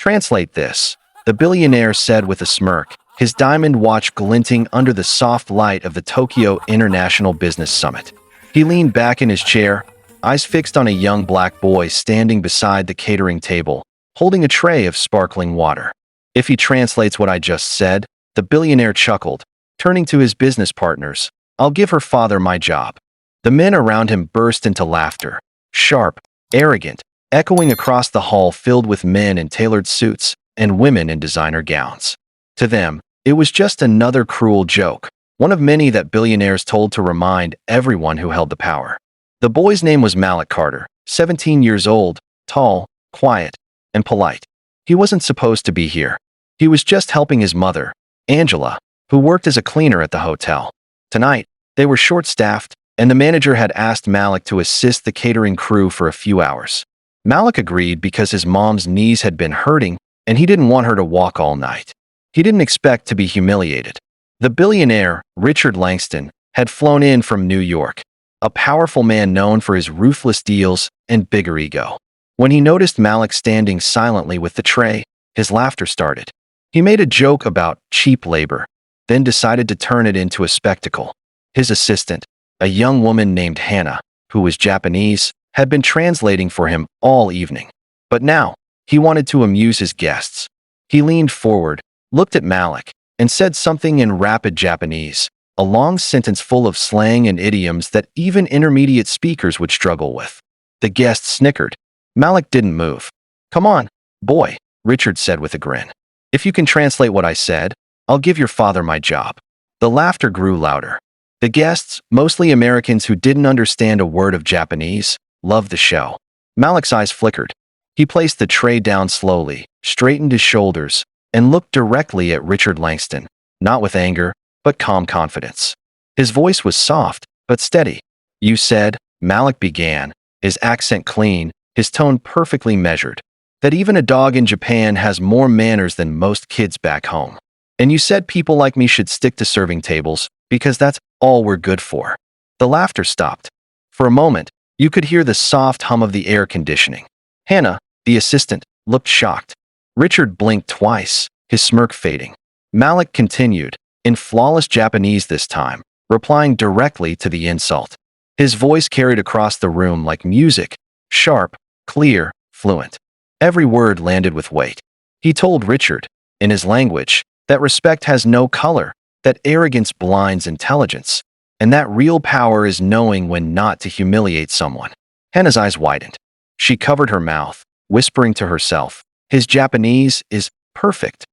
Translate this, the billionaire said with a smirk, his diamond watch glinting under the soft light of the Tokyo International Business Summit. He leaned back in his chair, eyes fixed on a young black boy standing beside the catering table, holding a tray of sparkling water. If he translates what I just said, the billionaire chuckled, turning to his business partners, I'll give her father my job. The men around him burst into laughter, sharp, arrogant, echoing across the hall filled with men in tailored suits and women in designer gowns. To them, it was just another cruel joke, one of many that billionaires told to remind everyone who held the power. The boy's name was Malik Carter, 17 years old, tall, quiet, and polite. He wasn't supposed to be here. He was just helping his mother, Angela, who worked as a cleaner at the hotel. Tonight, they were short-staffed, and the manager had asked Malik to assist the catering crew for a few hours. Malik agreed because his mom's knees had been hurting, and he didn't want her to walk all night. He didn't expect to be humiliated. The billionaire, Richard Langston, had flown in from New York, a powerful man known for his ruthless deals and bigger ego. When he noticed Malik standing silently with the tray, his laughter started. He made a joke about cheap labor, then decided to turn it into a spectacle. His assistant, a young woman named Hannah, who was Japanese, had been translating for him all evening. But now, he wanted to amuse his guests. He leaned forward, looked at Malik, and said something in rapid Japanese, a long sentence full of slang and idioms that even intermediate speakers would struggle with. The guests snickered. Malik didn't move. Come on, boy, Richard said with a grin. If you can translate what I said, I'll give your father my job. The laughter grew louder. The guests, mostly Americans who didn't understand a word of Japanese, loved the show. Malik's eyes flickered. He placed the tray down slowly, straightened his shoulders, and looked directly at Richard Langston, not with anger, but calm confidence. His voice was soft, but steady. You said, Malik began, his accent clean, his tone perfectly measured, that even a dog in Japan has more manners than most kids back home. And you said people like me should stick to serving tables, because that's all we're good for. The laughter stopped. For a moment, you could hear the soft hum of the air conditioning. Hannah, the assistant, looked shocked. Richard blinked twice, his smirk fading. Malik continued, in flawless Japanese this time, replying directly to the insult. His voice carried across the room like music, sharp, clear, fluent. Every word landed with weight. He told Richard, in his language, that respect has no color, that arrogance blinds intelligence, and that real power is knowing when not to humiliate someone. Hannah's eyes widened. She covered her mouth, whispering to herself, his Japanese is perfect.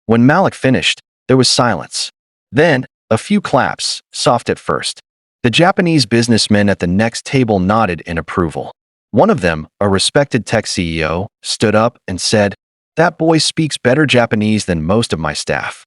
When Malik finished, there was silence. Then, a few claps, soft at first. The Japanese businessmen at the next table nodded in approval. One of them, a respected tech CEO, stood up and said, That boy speaks better Japanese than most of my staff.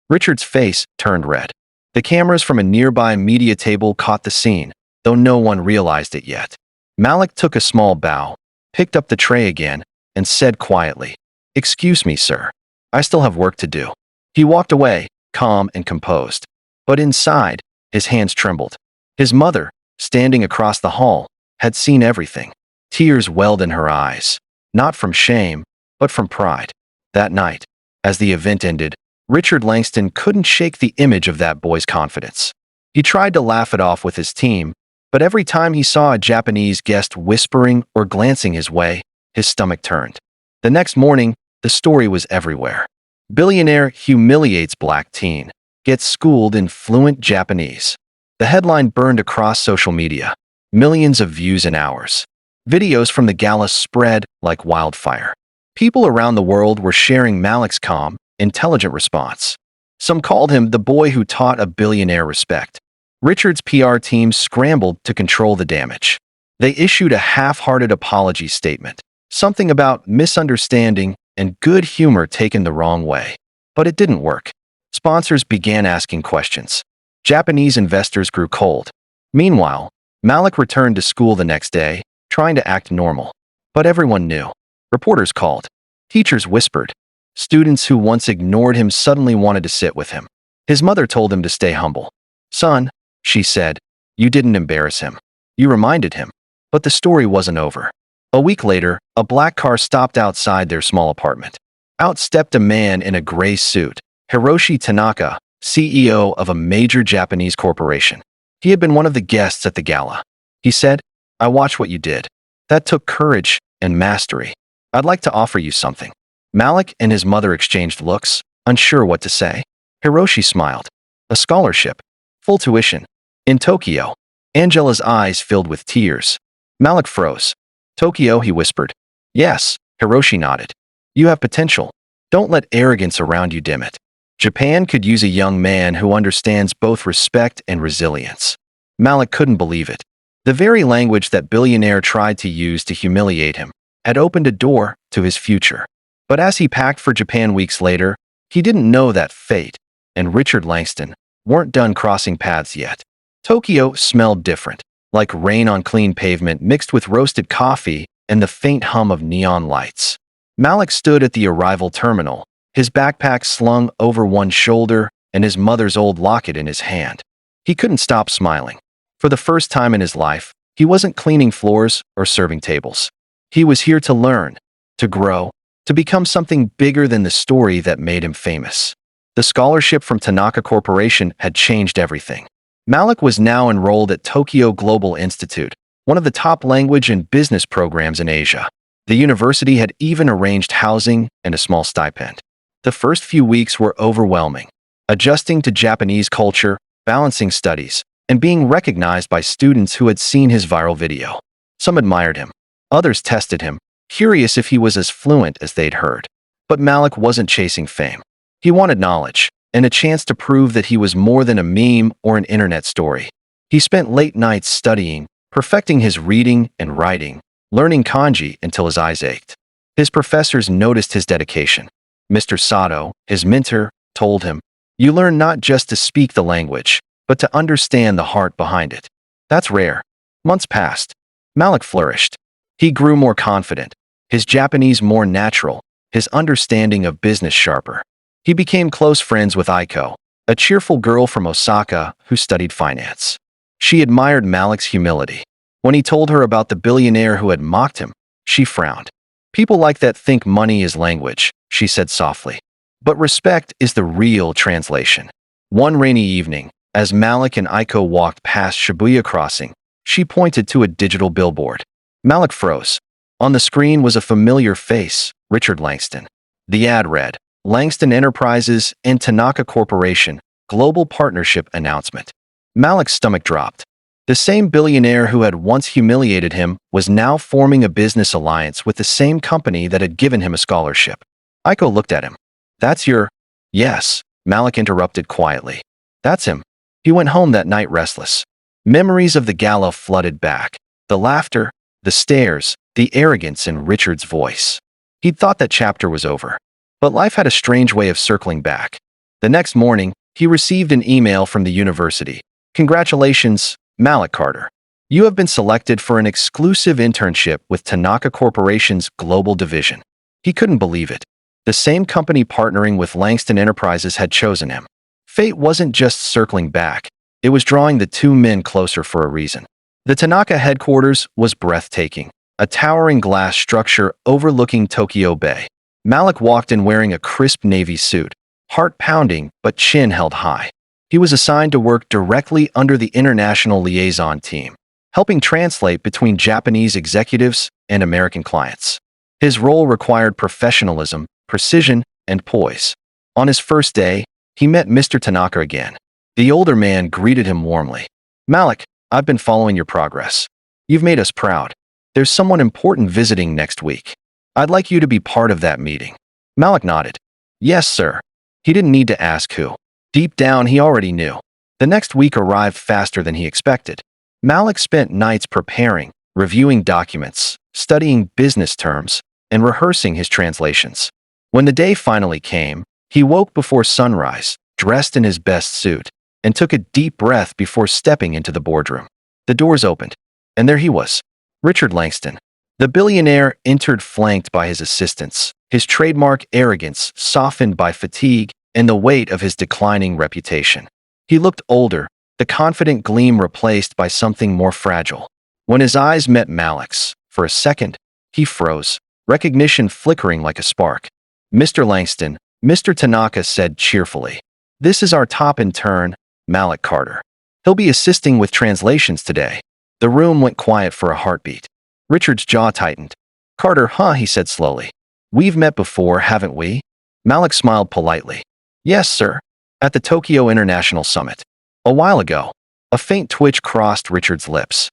Richard's face turned red. The cameras from a nearby media table caught the scene, though no one realized it yet. Malik took a small bow, picked up the tray again, and said quietly, Excuse me, sir. I still have work to do. He walked away, calm and composed. But inside, his hands trembled. His mother, standing across the hall, had seen everything. Tears welled in her eyes, not from shame, but from pride. That night, as the event ended, Richard Langston couldn't shake the image of that boy's confidence. He tried to laugh it off with his team, but every time he saw a Japanese guest whispering or glancing his way, his stomach turned. The next morning, the story was everywhere. Billionaire humiliates black teen, gets schooled in fluent Japanese. The headline burned across social media, millions of views in hours. Videos from the gala spread like wildfire. People around the world were sharing Malik's calm, intelligent response. Some called him the boy who taught a billionaire respect. Richard's PR team scrambled to control the damage. They issued a half-hearted apology statement, something about misunderstanding and good humor taken the wrong way. But it didn't work. Sponsors began asking questions. Japanese investors grew cold. Meanwhile, Malik returned to school the next day, trying to act normal. But everyone knew. Reporters called. Teachers whispered. Students who once ignored him suddenly wanted to sit with him. His mother told him to stay humble. Son, she said, you didn't embarrass him. You reminded him. But the story wasn't over. A week later, a black car stopped outside their small apartment. Out stepped a man in a gray suit, Hiroshi Tanaka, CEO of a major Japanese corporation. He had been one of the guests at the gala. He said, "I watched what you did. That took courage and mastery. I'd like to offer you something." Malik and his mother exchanged looks, unsure what to say. Hiroshi smiled. "A scholarship. Full tuition. In Tokyo." Angela's eyes filled with tears. Malik froze. "Tokyo," he whispered. "Yes," Hiroshi nodded. "You have potential. Don't let arrogance around you dim it. Japan could use a young man who understands both respect and resilience." Malik couldn't believe it. The very language that Billionaire tried to use to humiliate him had opened a door to his future. But as he packed for Japan weeks later, he didn't know that fate and Richard Langston weren't done crossing paths yet. Tokyo smelled different, like rain on clean pavement mixed with roasted coffee and the faint hum of neon lights. Malik stood at the arrival terminal, his backpack slung over one shoulder and his mother's old locket in his hand. He couldn't stop smiling. For the first time in his life, he wasn't cleaning floors or serving tables. He was here to learn, to grow, to become something bigger than the story that made him famous. The scholarship from Tanaka Corporation had changed everything. Malik was now enrolled at Tokyo Global Institute, one of the top language and business programs in Asia. The university had even arranged housing and a small stipend. The first few weeks were overwhelming. Adjusting to Japanese culture, balancing studies, and being recognized by students who had seen his viral video. Some admired him. Others tested him, curious if he was as fluent as they'd heard. But Malik wasn't chasing fame. He wanted knowledge, and a chance to prove that he was more than a meme or an internet story. He spent late nights studying, perfecting his reading and writing, learning kanji until his eyes ached. His professors noticed his dedication. Mr. Sato, his mentor, told him, "You learn not just to speak the language, but to understand the heart behind it." That's rare. Months passed. Malik flourished. He grew more confident, his Japanese more natural, his understanding of business sharper. He became close friends with Aiko, a cheerful girl from Osaka who studied finance. She admired Malik's humility. When he told her about the billionaire who had mocked him, she frowned. "People like that think money is language," she said softly. "But respect is the real translation." One rainy evening, as Malik and Aiko walked past Shibuya Crossing, she pointed to a digital billboard. Malik froze. On the screen was a familiar face, Richard Langston. The ad read, "Langston Enterprises and Tanaka Corporation, Global Partnership Announcement." Malik's stomach dropped. The same billionaire who had once humiliated him was now forming a business alliance with the same company that had given him a scholarship. Aiko looked at him. "That's your—" "Yes," Malik interrupted quietly. "That's him." He went home that night restless. Memories of the gala flooded back. The laughter, the stares, the arrogance in Richard's voice. He'd thought that chapter was over. But life had a strange way of circling back. The next morning, he received an email from the university. "Congratulations, Malik Carter. You have been selected for an exclusive internship with Tanaka Corporation's global division." He couldn't believe it. The same company partnering with Langston Enterprises had chosen him. Fate wasn't just circling back. It was drawing the two men closer for a reason. The Tanaka headquarters was breathtaking, a towering glass structure overlooking Tokyo Bay. Malik walked in wearing a crisp navy suit, heart pounding but chin held high. He was assigned to work directly under the international liaison team, helping translate between Japanese executives and American clients. His role required professionalism, precision, and poise. On his first day, he met Mr. Tanaka again. The older man greeted him warmly. "Malik, I've been following your progress. You've made us proud. There's someone important visiting next week. I'd like you to be part of that meeting." Malik nodded. "Yes, sir." He didn't need to ask who. Deep down, he already knew. The next week arrived faster than he expected. Malik spent nights preparing, reviewing documents, studying business terms, and rehearsing his translations. When the day finally came, he woke before sunrise, dressed in his best suit, and took a deep breath before stepping into the boardroom. The doors opened, and there he was, Richard Langston. The billionaire entered flanked by his assistants, his trademark arrogance softened by fatigue and the weight of his declining reputation. He looked older, the confident gleam replaced by something more fragile. When his eyes met Malik's, for a second, he froze, recognition flickering like a spark. Mr. Langston, Mr. Tanaka said cheerfully. This is our top intern, Malik Carter. He'll be assisting with translations today. The room went quiet for a heartbeat. Richard's jaw tightened. Carter, huh, he said slowly. We've met before, haven't we? Malik smiled politely. Yes, sir. At the Tokyo International Summit. A while ago. A faint twitch crossed Richard's lips.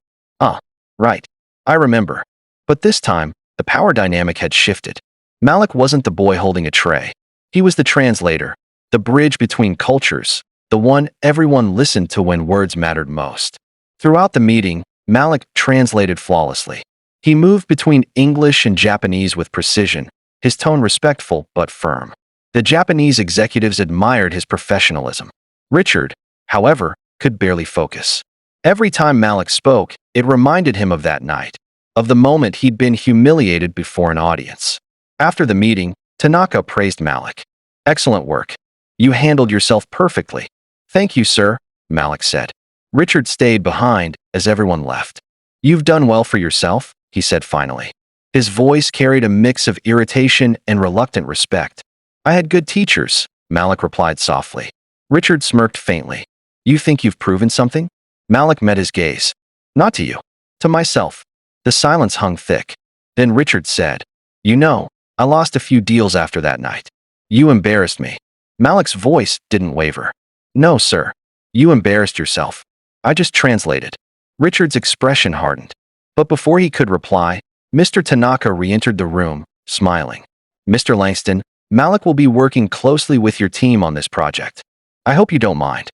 Right. I remember. But this time, the power dynamic had shifted. Malik wasn't the boy holding a tray. He was the translator, the bridge between cultures, the one everyone listened to when words mattered most. Throughout the meeting, Malik translated flawlessly. He moved between English and Japanese with precision, his tone respectful but firm. The Japanese executives admired his professionalism. Richard, however, could barely focus. Every time Malik spoke, it reminded him of that night, of the moment he'd been humiliated before an audience. After the meeting, Tanaka praised Malik. Excellent work. You handled yourself perfectly. Thank you, sir, Malik said. Richard stayed behind as everyone left. You've done well for yourself, he said finally. His voice carried a mix of irritation and reluctant respect. I had good teachers, Malik replied softly. Richard smirked faintly. You think you've proven something? Malik met his gaze. Not to you. To myself. The silence hung thick. Then Richard said, You know, I lost a few deals after that night. You embarrassed me. Malik's voice didn't waver. No, sir. You embarrassed yourself. I just translated. Richard's expression hardened. But before he could reply, Mr. Tanaka re-entered the room, smiling. Mr. Langston, Malik will be working closely with your team on this project. I hope you don't mind.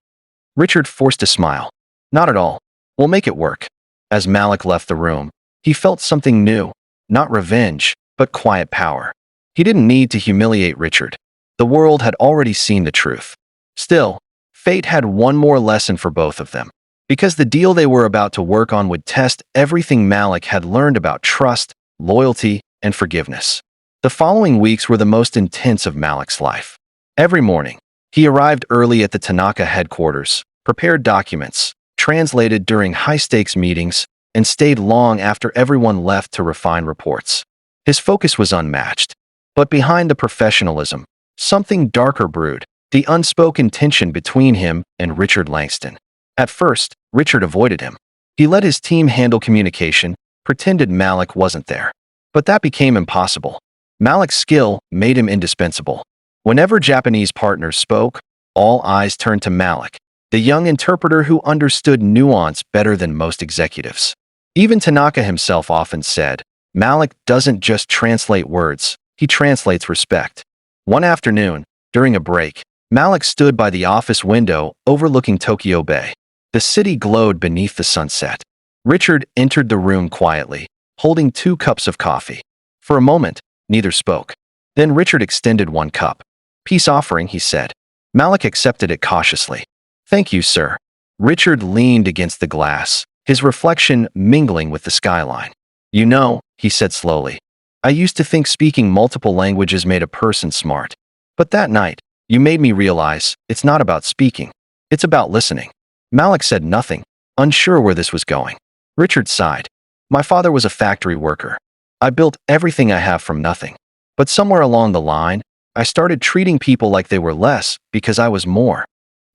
Richard forced a smile. Not at all. We'll make it work. As Malik left the room, he felt something new. Not revenge, but quiet power. He didn't need to humiliate Richard. The world had already seen the truth. Still, fate had one more lesson for both of them. Because the deal they were about to work on would test everything Malik had learned about trust, loyalty, and forgiveness. The following weeks were the most intense of Malik's life. Every morning, he arrived early at the Tanaka headquarters, prepared documents, translated during high-stakes meetings, and stayed long after everyone left to refine reports. His focus was unmatched. But behind the professionalism, something darker brewed, the unspoken tension between him and Richard Langston. At first, Richard avoided him. He let his team handle communication, pretended Malik wasn't there. But that became impossible. Malik's skill made him indispensable. Whenever Japanese partners spoke, all eyes turned to Malik, the young interpreter who understood nuance better than most executives. Even Tanaka himself often said, Malik doesn't just translate words, he translates respect. One afternoon, during a break, Malik stood by the office window overlooking Tokyo Bay. The city glowed beneath the sunset. Richard entered the room quietly, holding 2 cups of coffee. For a moment, neither spoke. Then Richard extended 1 cup. Peace offering, he said. Malik accepted it cautiously. Thank you, sir. Richard leaned against the glass, his reflection mingling with the skyline. You know, he said slowly, I used to think speaking multiple languages made a person smart. But that night, you made me realize it's not about speaking. It's about listening. Malik said nothing, unsure where this was going. Richard sighed. My father was a factory worker. I built everything I have from nothing. But somewhere along the line, I started treating people like they were less because I was more.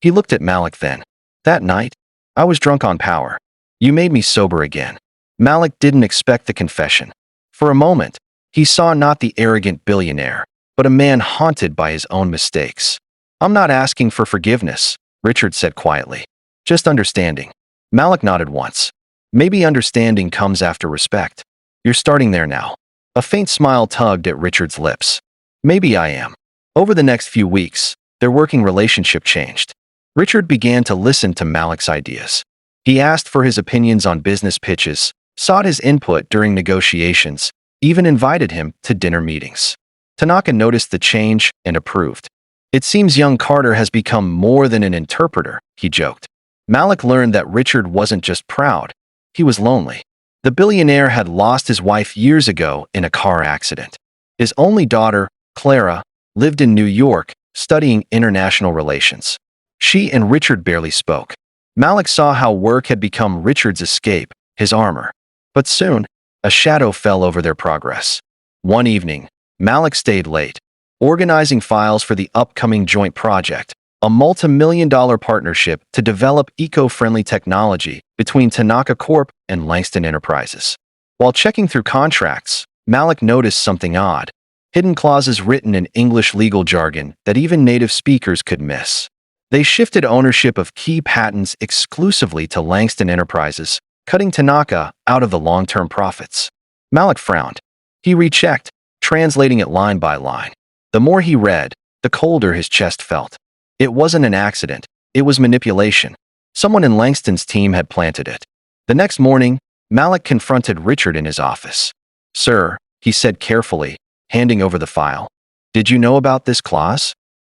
He looked at Malik then. That night, I was drunk on power. You made me sober again. Malik didn't expect the confession. For a moment, he saw not the arrogant billionaire, but a man haunted by his own mistakes. I'm not asking for forgiveness, Richard said quietly. Just understanding. Malik nodded once. Maybe understanding comes after respect. You're starting there now. A faint smile tugged at Richard's lips. Maybe I am. Over the next few weeks, their working relationship changed. Richard began to listen to Malik's ideas. He asked for his opinions on business pitches, sought his input during negotiations, even invited him to dinner meetings. Tanaka noticed the change and approved. It seems young Carter has become more than an interpreter, he joked. Malik learned that Richard wasn't just proud, he was lonely. The billionaire had lost his wife years ago in a car accident. His only daughter, Clara, lived in New York, studying international relations. She and Richard barely spoke. Malik saw how work had become Richard's escape, his armor. But soon, a shadow fell over their progress. One evening, Malik stayed late. organizing files for the upcoming joint project, a multi-million-dollar partnership to develop eco-friendly technology between Tanaka Corp and Langston Enterprises. While checking through contracts, Malik noticed something odd: hidden clauses written in English legal jargon that even native speakers could miss. They shifted ownership of key patents exclusively to Langston Enterprises, cutting Tanaka out of the long-term profits. Malik frowned. He rechecked, translating it line by line. The more he read, the colder his chest felt. It wasn't an accident. It was manipulation. Someone in Langston's team had planted it. The next morning, Malik confronted Richard in his office. "Sir," he said carefully, handing over the file. "Did you know about this clause?"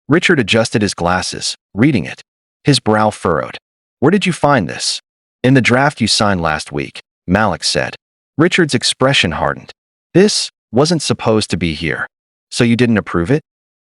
Richard adjusted his glasses, reading it. His brow furrowed. "Where did you find this?" "In the draft you signed last week," Malik said. Richard's expression hardened. "This wasn't supposed to be here. So you didn't approve it?"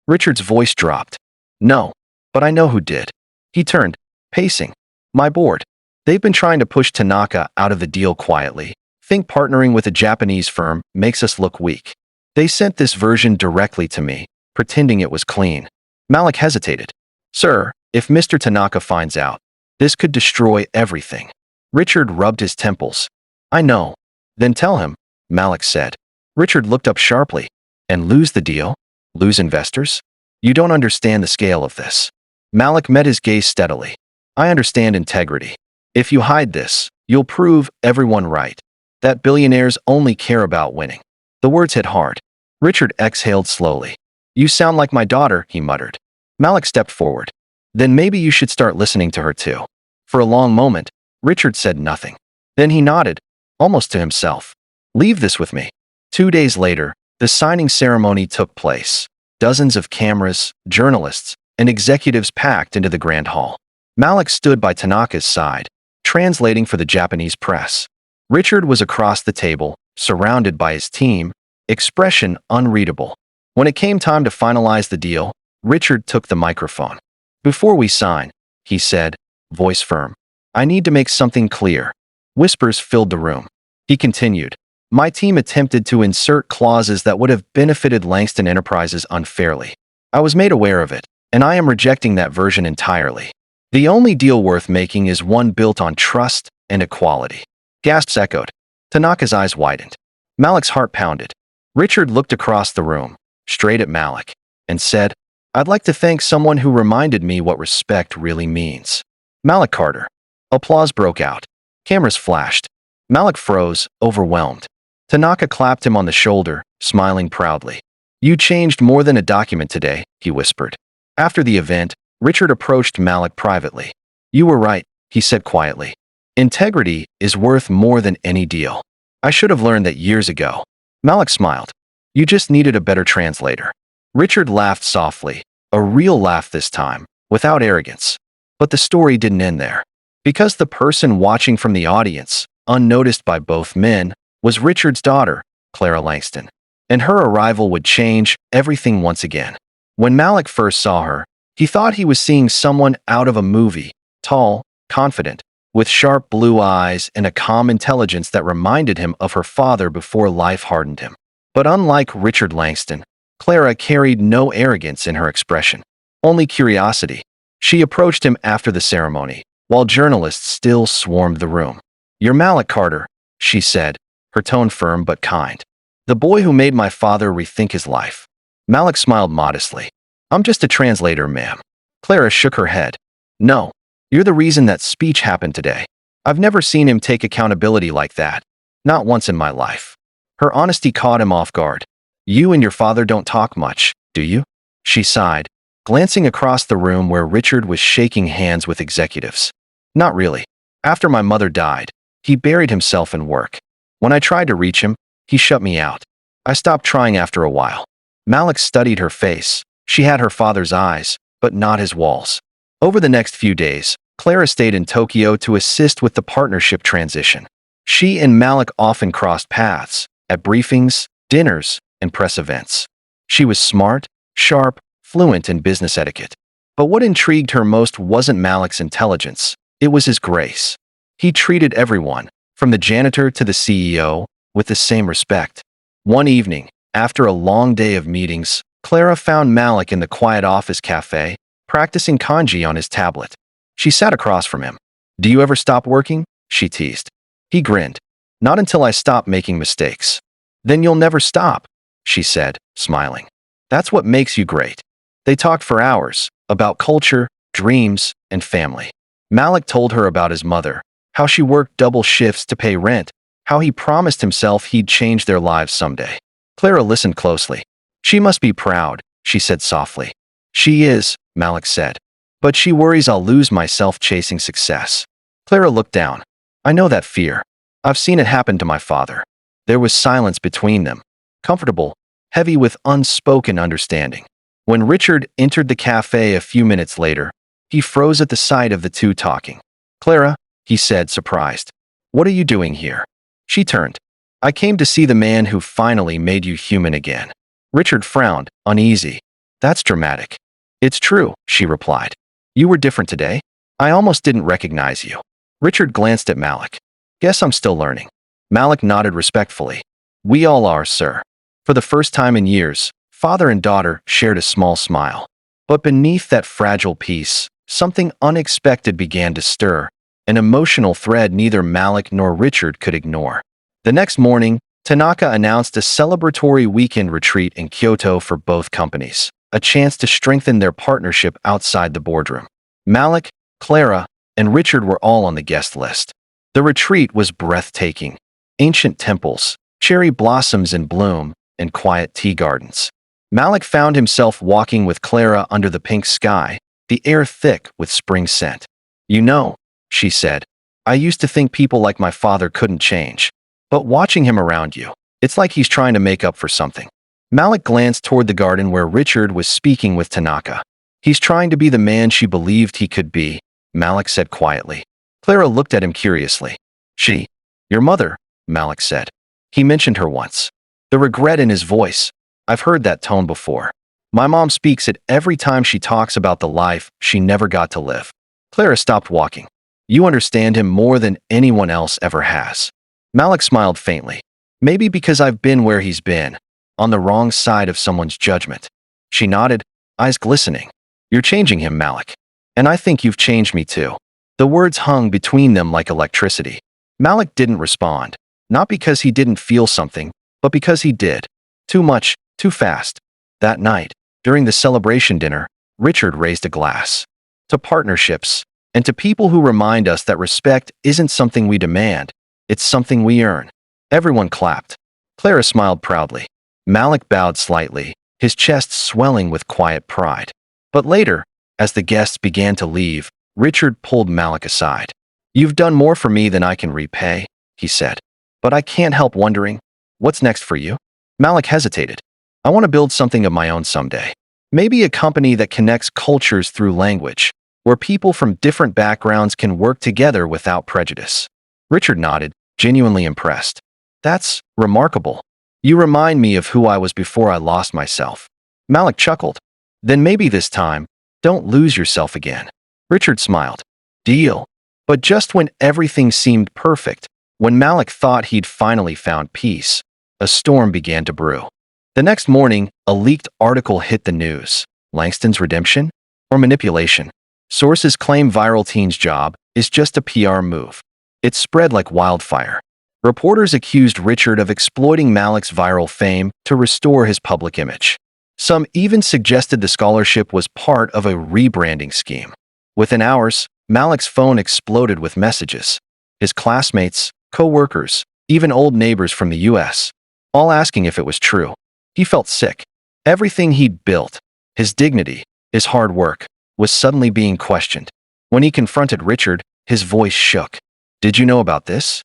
Richard's voice dropped. "No, but I know who did." He turned, pacing. "My board. They've been trying to push Tanaka out of the deal quietly. Think partnering with a Japanese firm makes us look weak. They sent this version directly to me, pretending it was clean." Malik hesitated. "Sir, if Mr. Tanaka finds out, this could destroy everything." Richard rubbed his temples. "I know." "Then tell him," Malik said. Richard looked up sharply. "And lose the deal? Lose investors? You don't understand the scale of this." Malik met his gaze steadily. "I understand integrity. If you hide this, you'll prove everyone right. That billionaires only care about winning." The words hit hard. Richard exhaled slowly. "You sound like my daughter," he muttered. Malik stepped forward. "Then maybe you should start listening to her too." For a long moment, Richard said nothing. Then he nodded, almost to himself. "Leave this with me." 2 days later, the signing ceremony took place. Dozens of cameras, journalists, and executives packed into the grand hall. Malik stood by Tanaka's side, translating for the Japanese press. Richard was across the table, surrounded by his team, expression unreadable. When it came time to finalize the deal, Richard took the microphone. "Before we sign," he said, voice firm, "I need to make something clear." Whispers filled the room. He continued, "My team attempted to insert clauses that would have benefited Langston Enterprises unfairly. I was made aware of it, and I am rejecting that version entirely. The only deal worth making is one built on trust and equality." Gasps echoed. Tanaka's eyes widened. Malik's heart pounded. Richard looked across the room, straight at Malik, and said, "I'd like to thank someone who reminded me what respect really means. Malik Carter." Applause broke out. Cameras flashed. Malik froze, overwhelmed. Tanaka clapped him on the shoulder, smiling proudly. "You changed more than a document today," he whispered. After the event, Richard approached Malik privately. "You were right," he said quietly. "Integrity is worth more than any deal. I should have learned that years ago." Malik smiled. "You just needed a better translator." Richard laughed softly, a real laugh this time, without arrogance. But the story didn't end there. Because the person watching from the audience, unnoticed by both men, was Richard's daughter, Clara Langston. And her arrival would change everything once again. When Malik first saw her, he thought he was seeing someone out of a movie, tall, confident, with sharp blue eyes and a calm intelligence that reminded him of her father before life hardened him. But unlike Richard Langston, Clara carried no arrogance in her expression, only curiosity. She approached him after the ceremony, while journalists still swarmed the room. "You're Malik Carter," she said, her tone firm but kind. "The boy who made my father rethink his life." Malik smiled modestly. "I'm just a translator, ma'am." Clara shook her head. "No, you're the reason that speech happened today. I've never seen him take accountability like that. Not once in my life." Her honesty caught him off guard. "You and your father don't talk much, do you?" She sighed, glancing across the room where Richard was shaking hands with executives. "Not really. After my mother died, he buried himself in work. When I tried to reach him, he shut me out. I stopped trying after a while." Malik studied her face. She had her father's eyes, but not his walls. Over the next few days, Clara stayed in Tokyo to assist with the partnership transition. She and Malik often crossed paths, at briefings, dinners, and press events. She was smart, sharp, fluent in business etiquette. But what intrigued her most wasn't Malik's intelligence, it was his grace. He treated everyone, from the janitor to the CEO, with the same respect. One evening, after a long day of meetings, Clara found Malik in the quiet office cafe, practicing kanji on his tablet. She sat across from him. "Do you ever stop working?" she teased. He grinned. "Not until I stop making mistakes." "Then you'll never stop," she said, smiling. "That's what makes you great." They talked for hours, about culture, dreams, and family. Malik told her about his mother, how she worked double shifts to pay rent, how he promised himself he'd change their lives someday. Clara listened closely. "She must be proud," she said softly. "She is," Malik said. "But she worries I'll lose myself chasing success." Clara looked down. "I know that fear. I've seen it happen to my father." There was silence between them, comfortable, heavy with unspoken understanding. When Richard entered the cafe a few minutes later, he froze at the sight of the two talking. "Clara," he said, surprised. "What are you doing here?" She turned. "I came to see the man who finally made you human again." Richard frowned, uneasy. "That's dramatic." "It's true," she replied. "You were different today. I almost didn't recognize you." Richard glanced at Malik. "Guess I'm still learning." Malik nodded respectfully. "We all are, sir." For the first time in years, father and daughter shared a small smile. But beneath that fragile peace, something unexpected began to stir, an emotional thread neither Malik nor Richard could ignore. The next morning, Tanaka announced a celebratory weekend retreat in Kyoto for both companies, a chance to strengthen their partnership outside the boardroom. Malik, Clara, and Richard were all on the guest list. The retreat was breathtaking. Ancient temples, cherry blossoms in bloom, and quiet tea gardens. Malik found himself walking with Clara under the pink sky, the air thick with spring scent. "You know," she said, "I used to think people like my father couldn't change. But watching him around you, it's like he's trying to make up for something." Malik glanced toward the garden where Richard was speaking with Tanaka. "He's trying to be the man she believed he could be," Malik said quietly. Clara looked at him curiously. "She? Your mother?" Malik said. He mentioned her once. The regret in his voice. "I've heard that tone before. My mom speaks it every time she talks about the life she never got to live." Clara stopped walking. "You understand him more than anyone else ever has." Malik smiled faintly. "Maybe because I've been where he's been, on the wrong side of someone's judgment." She nodded, eyes glistening. "You're changing him, Malik. And I think you've changed me too." The words hung between them like electricity. Malik didn't respond, not because he didn't feel something, but because he did. Too much, too fast. That night, during the celebration dinner, Richard raised a glass. To partnerships, and to people who remind us that respect isn't something we demand, it's something we earn. Everyone clapped. Clara smiled proudly. Malik bowed slightly, his chest swelling with quiet pride. But later, as the guests began to leave, Richard pulled Malik aside. "You've done more for me than I can repay," he said. "But I can't help wondering, what's next for you?" Malik hesitated. "I want to build something of my own someday. Maybe a company that connects cultures through language, where people from different backgrounds can work together without prejudice." Richard nodded, genuinely impressed. "That's remarkable. You remind me of who I was before I lost myself." Malik chuckled. "Then maybe this time, don't lose yourself again." Richard smiled. "Deal." But just when everything seemed perfect, when Malik thought he'd finally found peace, a storm began to brew. The next morning, a leaked article hit the news. Langston's redemption? Or manipulation? Sources claim viral teen's job is just a PR move. It spread like wildfire. Reporters accused Richard of exploiting Malik's viral fame to restore his public image. Some even suggested the scholarship was part of a rebranding scheme. Within hours, Malik's phone exploded with messages. His classmates, co-workers, even old neighbors from the US, all asking if it was true. He felt sick. Everything he'd built, his dignity, his hard work, was suddenly being questioned. When he confronted Richard, his voice shook. "Did you know about this?"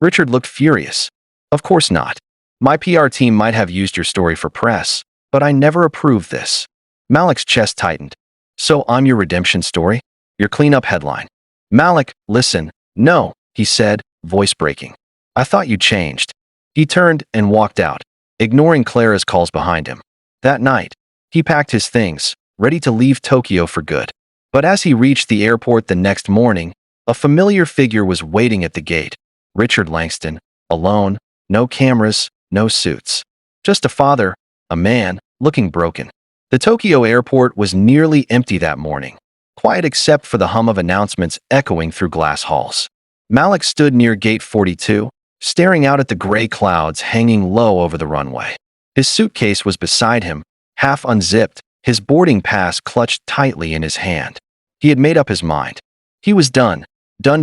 Richard looked furious. "Of course not. My PR team might have used your story for press, but I never approved this." Malik's chest tightened. "So I'm your redemption story? Your cleanup headline?" "Malik, listen." "No," he said, voice breaking. "I thought you changed." He turned and walked out, ignoring Clara's calls behind him. That night, he packed his things, ready to leave Tokyo for good. But as he reached the airport the next morning, a familiar figure was waiting at the gate. Richard Langston, alone, no cameras, no suits. Just a father, a man, looking broken. The Tokyo airport was nearly empty that morning, quiet except for the hum of announcements echoing through glass halls. Malik stood near gate 42, staring out at the gray clouds hanging low over the runway. His suitcase was beside him, half unzipped, his boarding pass clutched tightly in his hand. He had made up his mind. He was done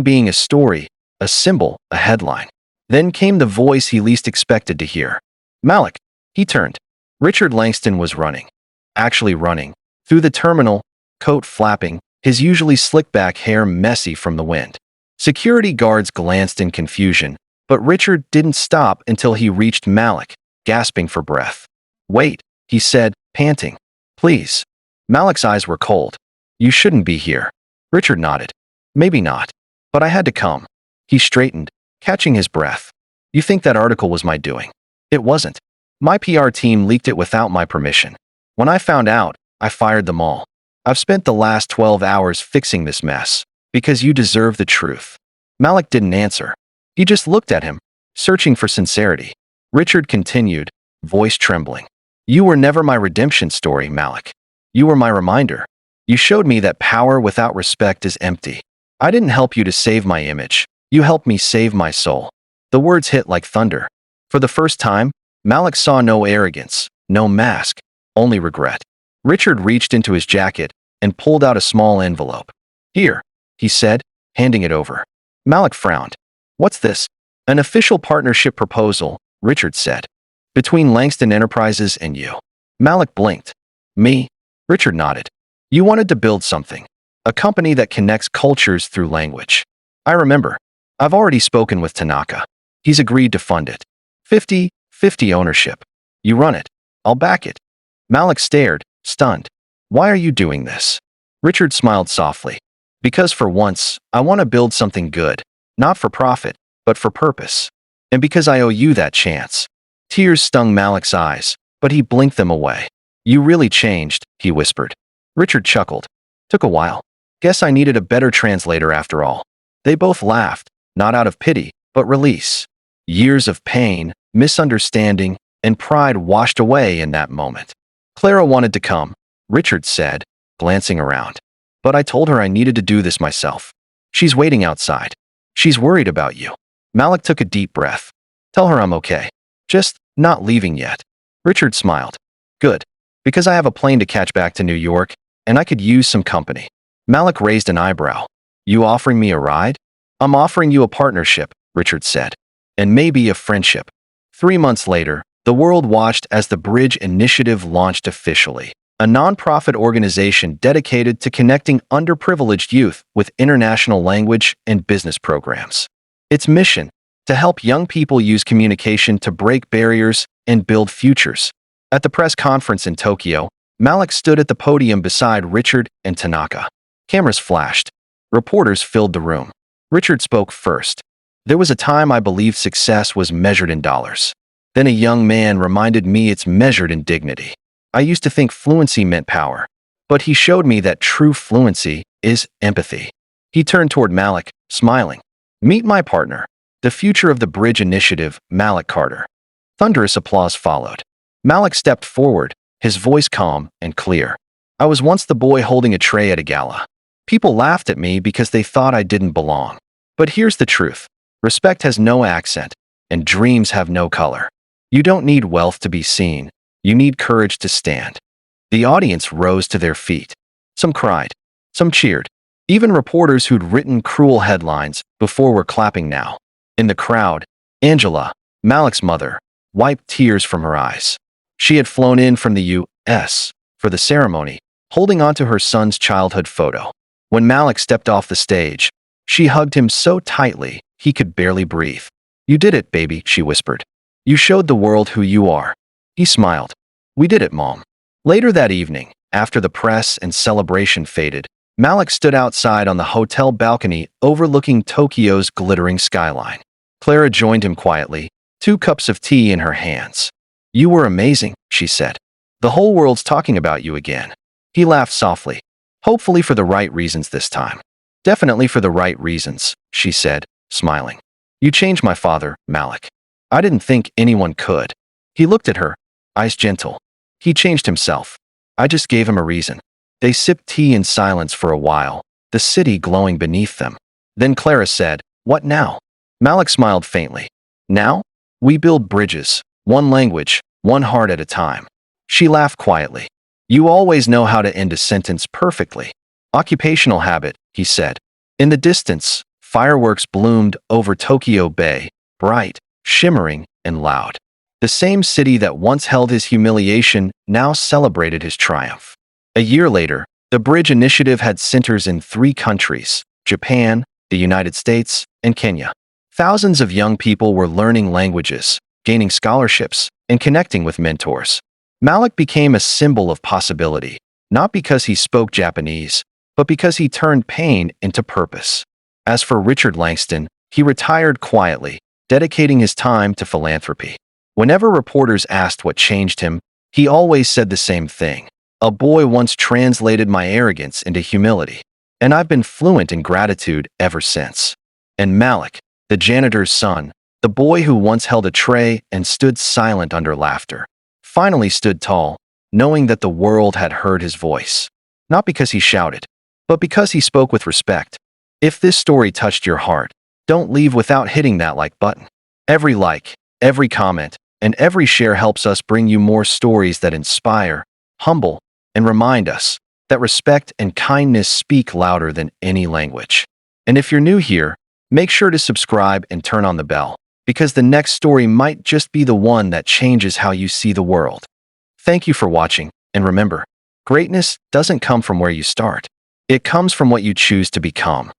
being a story, a symbol, a headline. Then came the voice he least expected to hear. Malik. He turned. Richard Langston was running. Actually running. Through the terminal, coat flapping, his usually slick-back hair messy from the wind. Security guards glanced in confusion, but Richard didn't stop until he reached Malik, gasping for breath. Wait, he said, panting. Please. Malik's eyes were cold. You shouldn't be here. Richard nodded. Maybe not. But I had to come. He straightened, catching his breath. You think that article was my doing? It wasn't. My PR team leaked it without my permission. When I found out, I fired them all. I've spent the last 12 hours fixing this mess, because you deserve the truth. Malik didn't answer. He just looked at him, searching for sincerity. Richard continued, voice trembling. You were never my redemption story, Malik. You were my reminder. You showed me that power without respect is empty. I didn't help you to save my image. You helped me save my soul. The words hit like thunder. For the first time, Malik saw no arrogance, no mask, only regret. Richard reached into his jacket and pulled out a small envelope. Here, he said, handing it over. Malik frowned. What's this? An official partnership proposal, Richard said. Between Langston Enterprises and you. Malik blinked. Me? Richard nodded. You wanted to build something. A company that connects cultures through language. I remember. I've already spoken with Tanaka. He's agreed to fund it. 50/50 ownership. You run it. I'll back it. Malik stared, stunned. Why are you doing this? Richard smiled softly. Because for once, I want to build something good. Not for profit, but for purpose. And because I owe you that chance. Tears stung Malik's eyes, but he blinked them away. You really changed, he whispered. Richard chuckled. Took a while. Guess I needed a better translator after all. They both laughed, not out of pity, but release. Years of pain, misunderstanding, and pride washed away in that moment. Clara wanted to come, Richard said, glancing around. But I told her I needed to do this myself. She's waiting outside. She's worried about you. Malik took a deep breath. Tell her I'm okay. Just not leaving yet. Richard smiled. Good. Because I have a plane to catch back to New York, and I could use some company. Malik raised an eyebrow. You offering me a ride? I'm offering you a partnership, Richard said. And maybe a friendship. 3 months later, the world watched as the Bridge Initiative launched officially, a nonprofit organization dedicated to connecting underprivileged youth with international language and business programs. Its mission, to help young people use communication to break barriers and build futures. At the press conference in Tokyo, Malik stood at the podium beside Richard and Tanaka. Cameras flashed. Reporters filled the room. Richard spoke first. There was a time I believed success was measured in dollars. Then a young man reminded me it's measured in dignity. I used to think fluency meant power, but he showed me that true fluency is empathy. He turned toward Malik, smiling. Meet my partner, the future of the Bridge Initiative, Malik Carter. Thunderous applause followed. Malik stepped forward, his voice calm and clear. I was once the boy holding a tray at a gala. People laughed at me because they thought I didn't belong. But here's the truth. Respect has no accent, and dreams have no color. You don't need wealth to be seen. You need courage to stand. The audience rose to their feet. Some cried. Some cheered. Even reporters who'd written cruel headlines before were clapping now. In the crowd, Angela, Malik's mother, wiped tears from her eyes. She had flown in from the U.S. for the ceremony, holding onto her son's childhood photo. When Malik stepped off the stage, she hugged him so tightly he could barely breathe. You did it, baby, she whispered. You showed the world who you are. He smiled. We did it, Mom. Later that evening, after the press and celebration faded, Malik stood outside on the hotel balcony overlooking Tokyo's glittering skyline. Clara joined him quietly, 2 cups of tea in her hands. You were amazing, she said. The whole world's talking about you again. He laughed softly. Hopefully for the right reasons this time. Definitely for the right reasons, she said, smiling. You changed my father, Malik. I didn't think anyone could. He looked at her, eyes gentle. He changed himself. I just gave him a reason. They sipped tea in silence for a while, the city glowing beneath them. Then Clara said, "What now?" Malik smiled faintly. "Now? We build bridges, one language, one heart at a time." She laughed quietly. "You always know how to end a sentence perfectly." "Occupational habit," he said. In the distance, fireworks bloomed over Tokyo Bay, bright, shimmering, and loud. The same city that once held his humiliation now celebrated his triumph. A year later, the bridge initiative had centers in 3 countries: Japan, the United States, and Kenya. Thousands of young people were learning languages, gaining scholarships, and connecting with mentors. Malik became a symbol of possibility, not because he spoke Japanese, but because he turned pain into purpose. As for Richard Langston, he retired quietly, dedicating his time to philanthropy. Whenever reporters asked what changed him, he always said the same thing: "A boy once translated my arrogance into humility, and I've been fluent in gratitude ever since." And Malik, the janitor's son, the boy who once held a tray and stood silent under laughter, finally stood tall, knowing that the world had heard his voice. Not because he shouted, but because he spoke with respect. If this story touched your heart, don't leave without hitting that like button. Every like, every comment, and every share helps us bring you more stories that inspire, humble, and remind us that respect and kindness speak louder than any language. And if you're new here, make sure to subscribe and turn on the bell, because the next story might just be the one that changes how you see the world. Thank you for watching, and remember, greatness doesn't come from where you start. It comes from what you choose to become.